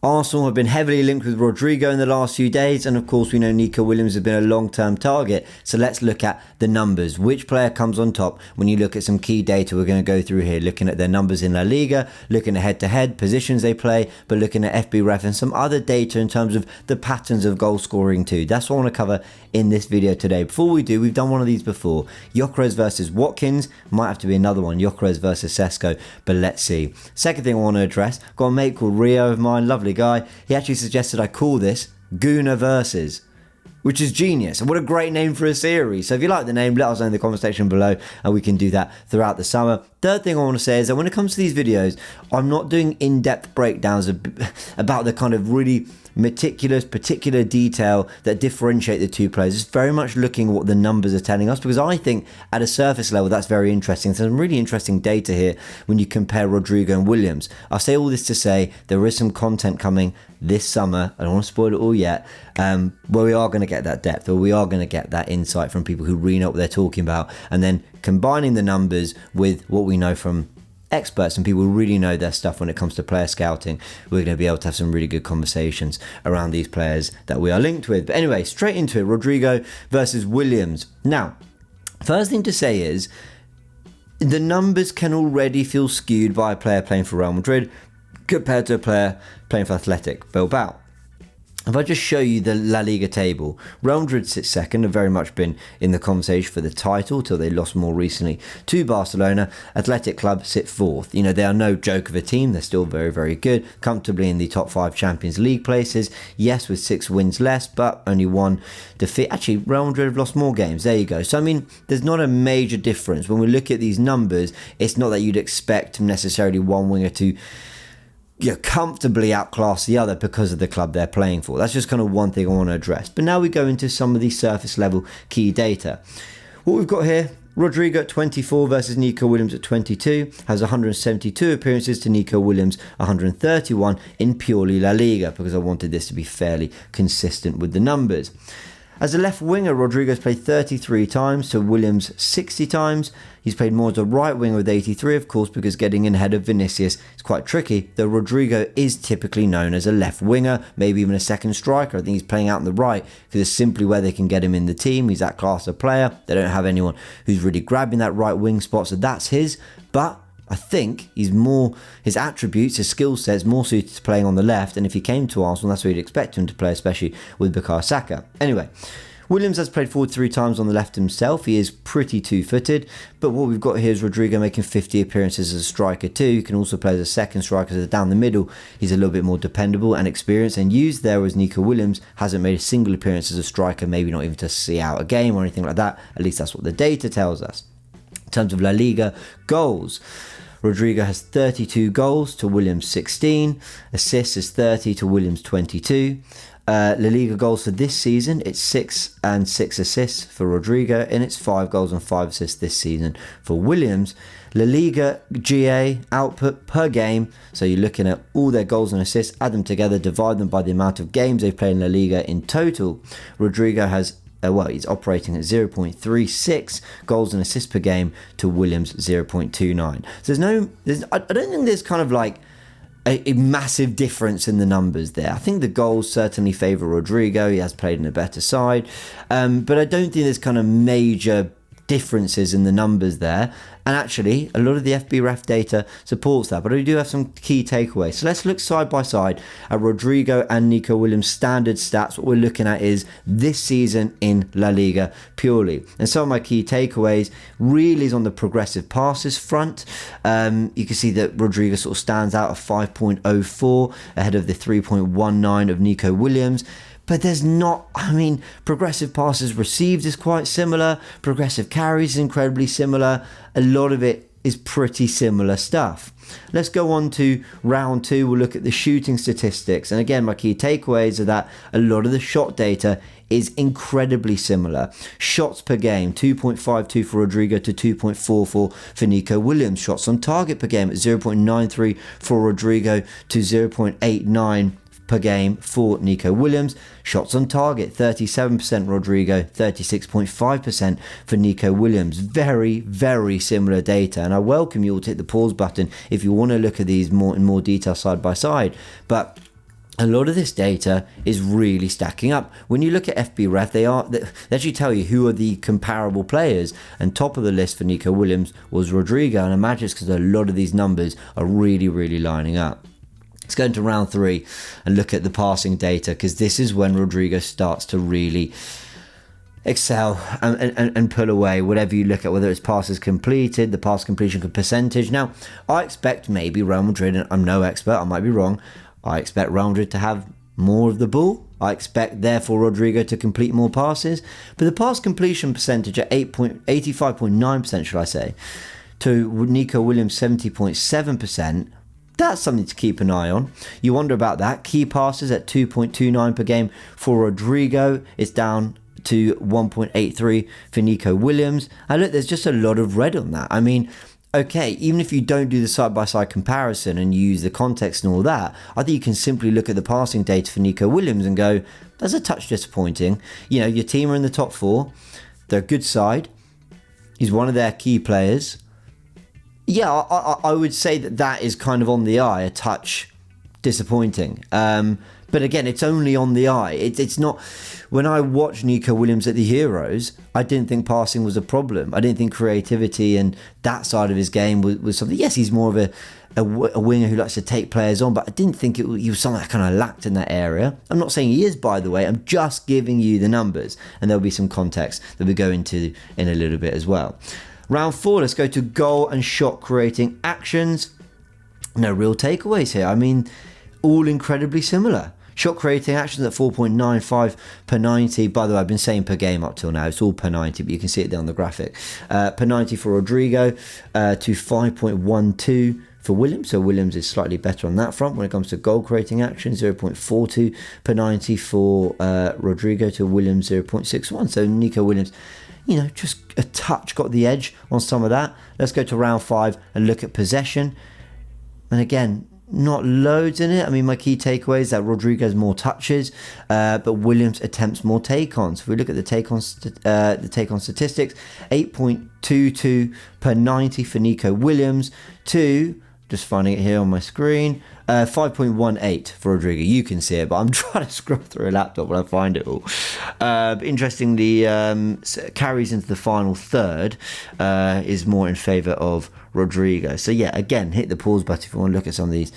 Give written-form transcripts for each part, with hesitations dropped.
Arsenal have been heavily linked with Rodrygo in the last few days, and of course we know Nico Williams has been a long-term target. So let's look at the numbers. Which player comes on top when you look at some key data we're going to go through here, looking at their numbers in La Liga, looking at head-to-head, positions they play, but looking at FB ref and some other data in terms of the patterns of goal scoring too. That's what I want to cover in this video today. Before we do, we've done one of these before. Gyökeres versus Watkins. Might have to be another one. Gyökeres versus Sesko, but let's see. Second thing I want to address, got a mate called Rio of mine, lovely guy. He actually suggested I call this Goonerverse, which is genius. And what a great name for a series. So if you like the name, let us know in the comment section below and we can do that throughout the summer. Third thing I want to say is that when it comes to these videos, I'm not doing in-depth breakdowns about the kind of really meticulous, particular detail that differentiate the two players. It's very much looking at what the numbers are telling us, because I think at a surface level that's very interesting. There's some really interesting data here when you compare Rodrygo and Williams. I'll say all this to say there is some content coming this summer. I don't want to spoil it all yet, where we are going to get that depth, or we are going to get that insight from people who really know what they're talking about, and then combining the numbers with what we know from experts and people who really know their stuff when it comes to player scouting. We're going to be able to have some really good conversations around these players that we are linked with. But anyway, straight into it. Rodrygo versus Williams. Now, first thing to say is the numbers can already feel skewed by a player playing for Real Madrid compared to a player playing for Athletic Bilbao. If I just show you the La Liga table, Real Madrid sits second, have very much been in the conversation for the title till they lost more recently to Barcelona. Athletic Club sit fourth. You know, they are no joke of a team. They're still very, very good, comfortably in the top 5 Champions League places. Yes, with 6 wins less, but only 1 defeat. Actually, Real Madrid have lost more games. There you go. So, I mean, there's not a major difference. When we look at these numbers, it's not that you'd expect necessarily one winger to comfortably outclass the other because of the club they're playing for. That's just kind of one thing I want to address. But now we go into some of the surface level key data. What we've got here, Rodrygo at 24 versus Nico Williams at 22, has 172 appearances to Nico Williams 131 in purely La Liga, because I wanted this to be fairly consistent with the numbers. As a left winger, Rodrygo's played 33 times to Williams 60 times. He's played more as a right winger with 83, of course, because getting in ahead of Vinicius is quite tricky, though Rodrygo is typically known as a left winger, maybe even a second striker. I think he's playing out on the right because it's simply where they can get him in the team. He's that class of player. They don't have anyone who's really grabbing that right wing spot, so that's his. But I think he's more, his attributes, his skill set's more suited to playing on the left, and if he came to Arsenal, that's where you'd expect him to play, especially with Bukayo Saka. Anyway, Williams has played forward 3 times on the left himself. He is pretty two-footed, but what we've got here is Rodrygo making 50 appearances as a striker too. He can also play as a second striker, so down the middle he's a little bit more dependable and experienced and used there, as Nico Williams hasn't made a single appearance as a striker, maybe not even to see out a game or anything like that. At least that's what the data tells us. In terms of La Liga goals, Rodrygo has 32 goals to Williams 16. Assists is 30 to Williams 22. La Liga goals for this season, it's 6 and 6 assists for Rodrygo, and it's 5 goals and 5 assists this season for Williams. La Liga GA output per game, so you're looking at all their goals and assists, add them together, divide them by the amount of games they've played in La Liga in total. Rodrygo has he's operating at 0.36 goals and assists per game to Williams 0.29. So I don't think there's kind of like a massive difference in the numbers there. I think the goals certainly favour Rodrygo. He has played in a better side, but I don't think there's kind of major differences in the numbers there. And actually, a lot of the FB ref data supports that, but I do have some key takeaways. So let's look side by side at Rodrygo and Nico Williams' standard stats. What we're looking at is this season in La Liga purely. And some of my key takeaways really is on the progressive passes front. You can see that Rodrygo sort of stands out at 5.04 ahead of the 3.19 of Nico Williams. But there's not, progressive passes received is quite similar. Progressive carries is incredibly similar. A lot of it is pretty similar stuff. Let's go on to round 2. We'll look at the shooting statistics. And again, my key takeaways are that a lot of the shot data is incredibly similar. Shots per game, 2.52 for Rodrygo to 2.44 for Nico Williams. Shots on target per game at 0.93 for Rodrygo to 0.89 per game for Nico Williams. Shots on target, 37% Rodrygo, 36.5% for Nico Williams. Very, very similar data, and I welcome you all to hit the pause button if you want to look at these in more detail side by side. But a lot of this data is really stacking up. When you look at FBref, they actually tell you who are the comparable players, and top of the list for Nico Williams was Rodrygo, and I imagine it's because a lot of these numbers are really, really lining up. Let's go into round 3 and look at the passing data, because this is when Rodrygo starts to really excel and pull away, whatever you look at, whether it's passes completed, the pass completion percentage. Now, I expect maybe Real Madrid, and I'm no expert, I might be wrong, I expect Real Madrid to have more of the ball. I expect, therefore, Rodrygo to complete more passes. But the pass completion percentage at 85.9%, should I say, to Nico Williams 70.7%, that's something to keep an eye on. You wonder about that. Key passes at 2.29 per game for Rodrygo. It's down to 1.83 for Nico Williams. And look, there's just a lot of red on that. I mean, okay, even if you don't do the side-by-side comparison and use the context and all that, I think you can simply look at the passing data for Nico Williams and go, that's a touch disappointing. You know, your team are in the top 4. They're a good side. He's one of their key players. Yeah, I would say that is kind of on the eye, a touch disappointing. But again, it's only on the eye. It's not... When I watched Nico Williams at the Euros, I didn't think passing was a problem. I didn't think creativity and that side of his game was something... Yes, he's more of a winger who likes to take players on, but I didn't think he was something that kind of lacked in that area. I'm not saying he is, by the way. I'm just giving you the numbers, and there'll be some context that we go into in a little bit as well. Round 4, let's go to goal and shot creating actions. No real takeaways here. I mean, all incredibly similar. Shot creating actions at 4.95 per 90. By the way, I've been saying per game up till now. It's all per 90, but you can see it there on the graphic. Per 90 for Rodrygo, to 5.12 for Williams. So Williams is slightly better on that front when it comes to goal creating action. 0.42 per 90 for Rodrygo to Williams 0.61. So Nico Williams, you know, just a touch got the edge on some of that. Let's go to round 5 and look at possession. And again, not loads in it. I mean, my key takeaway is that Rodrygo has more touches, but Williams attempts more take-ons. If we look at the take-on statistics, 8.22 per 90 for Nico Williams to, just finding it here on my screen, 5.18 for Rodrygo. You can see it, but I'm trying to scroll through a laptop when I find it all. Interestingly, carries into the final third is more in favour of Rodrygo. So yeah, again, hit the pause button if you want to look at some of these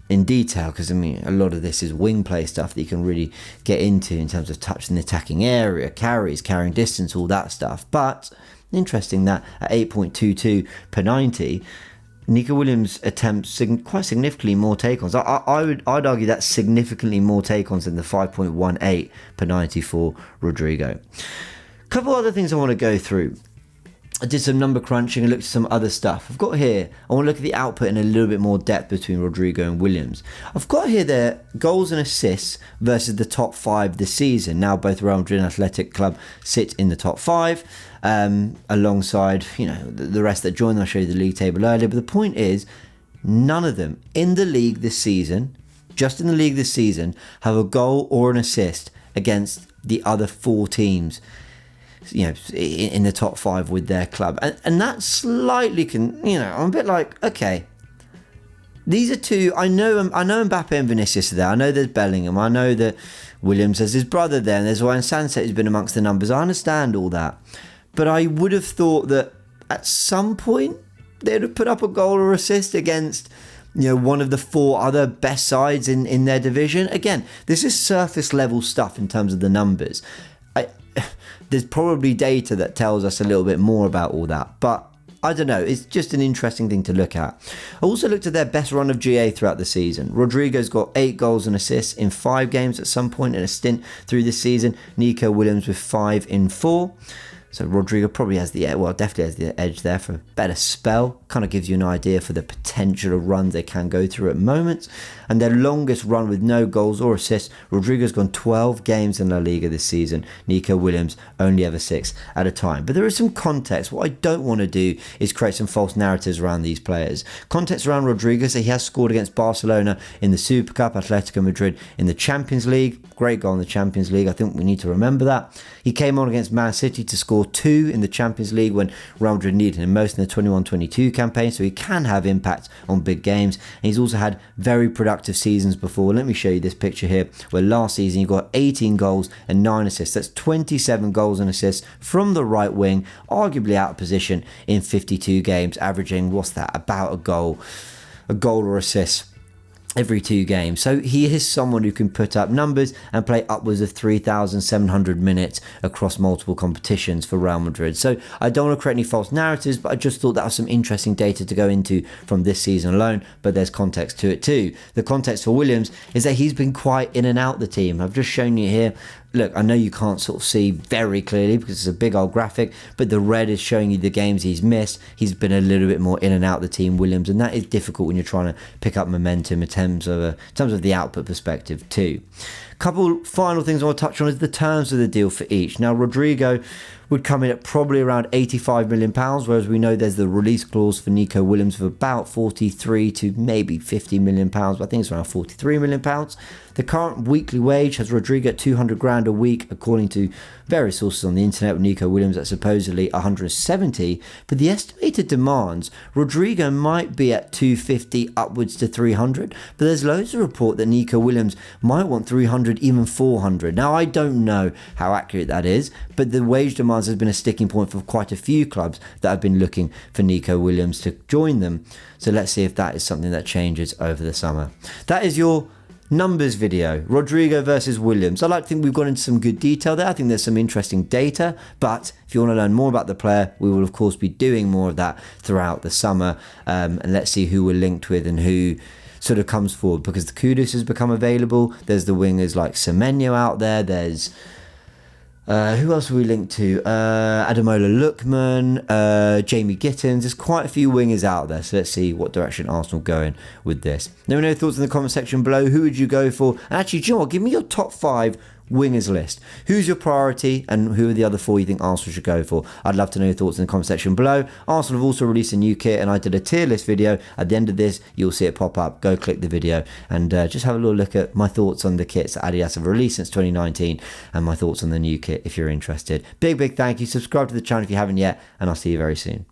in detail, because I mean, a lot of this is wing play stuff that you can really get into in terms of touch in the attacking area, carries, carrying distance, all that stuff. But interesting that at 8.22 per 90, Nico Williams attempts quite significantly more take-ons. I'd argue that's significantly more take-ons than the 5.18 per 90 for Rodrygo. A couple other things I want to go through. I did some number crunching and looked at some other stuff. I've got here, I want to look at the output in a little bit more depth between Rodrygo and Williams. I've got here their goals and assists versus the top 5 this season. Now both Real Madrid and Athletic Club sit in the top 5, alongside, you know, the rest that joined. I'll show you the league table earlier. But the point is, none of them in the league this season, just in the league this season, have a goal or an assist against the other 4 teams, you know, in the top 5 with their club. And that slightly can, you know, I'm a bit like, okay, these are 2, I know Mbappe and Vinicius are there, I know there's Bellingham, I know that Williams has his brother there, and there's Ryan Sanset who's been amongst the numbers. I understand all that, but I would have thought that at some point they'd have put up a goal or assist against, you know, one of the 4 other best sides in their division. Again, this is surface level stuff in terms of the numbers. There's probably data that tells us a little bit more about all that, but I don't know, it's just an interesting thing to look at. I also looked at their best run of GA throughout the season. Rodrygo's got 8 goals and assists in 5 games at some point in a stint through this season. Nico Williams with 5 in 4. So Rodrygo probably has definitely has the edge there for a better spell. Kind of gives you an idea for the potential of runs they can go through at moments. And their longest run with no goals or assists, Rodrygo's gone 12 games in La Liga this season. Nico Williams only ever 6 at a time. But there is some context. What I don't want to do is create some false narratives around these players. Context around Rodrygo, so he has scored against Barcelona in the Super Cup, Atletico Madrid in the Champions League. Great goal in the Champions League. I think we need to remember that. He came on against Man City to score scored 2 in the Champions League when Real Madrid needed him most in the 21-22 campaign, so he can have impact on big games. And he's also had very productive seasons before. Let me show you this picture here, where last season he got 18 goals and 9 assists. That's 27 goals and assists from the right wing, arguably out of position in 52 games, averaging, what's that, about a goal or assist every 2 games. So he is someone who can put up numbers and play upwards of 3,700 minutes across multiple competitions for Real Madrid. So I don't want to create any false narratives, but I just thought that was some interesting data to go into from this season alone, but there's context to it too. The context for Williams is that he's been quite in and out the team. I've just shown you here. Look, I know you can't sort of see very clearly because it's a big old graphic, but the red is showing you the games he's missed. He's been a little bit more in and out the team, Williams, and that is difficult when you're trying to pick up momentum in terms of the output perspective too. Couple final things I want to touch on is the terms of the deal for each. Now, Rodrygo would come in at probably around £85 million, whereas we know there's the release clause for Nico Williams of about 43 to maybe £50 million, but I think it's around £43 million. The current weekly wage has Rodrygo at 200 grand a week, according to various sources on the internet, with Nico Williams at supposedly 170, but the estimated demands, Rodrygo might be at 250 upwards to 300, but there's loads of report that Nico Williams might want 300, even 400. Now, I don't know how accurate that is, but the wage demands has been a sticking point for quite a few clubs that have been looking for Nico Williams to join them. So let's see if that is something that changes over the summer. That is your numbers video, Rodrygo versus Williams. I like to think we've gone into some good detail there. I think there's some interesting data, but if you want to learn more about the player, we will of course be doing more of that throughout the summer, and let's see who we're linked with and who sort of comes forward, because the Kudus has become available. There's the wingers like Semenyo out there. There's who else are we linked to? Ademola Lookman, Jamie Gittins. There's quite a few wingers out there. So let's see what direction Arsenal going with this. Let me know your thoughts in the comment section below. Who would you go for? And actually, do you know what? Give me your top 5 wingers list. Who's your priority and who are the other 4 you think Arsenal should go for? I'd love to know your thoughts in the comment section below. Arsenal have also released a new kit, and I did a tier list video. At the end of this, you'll see it pop up. Go click the video and just have a little look at my thoughts on the kits that Adidas have released since 2019 and my thoughts on the new kit if you're interested. Big thank you. Subscribe to the channel if you haven't yet, and I'll see you very soon.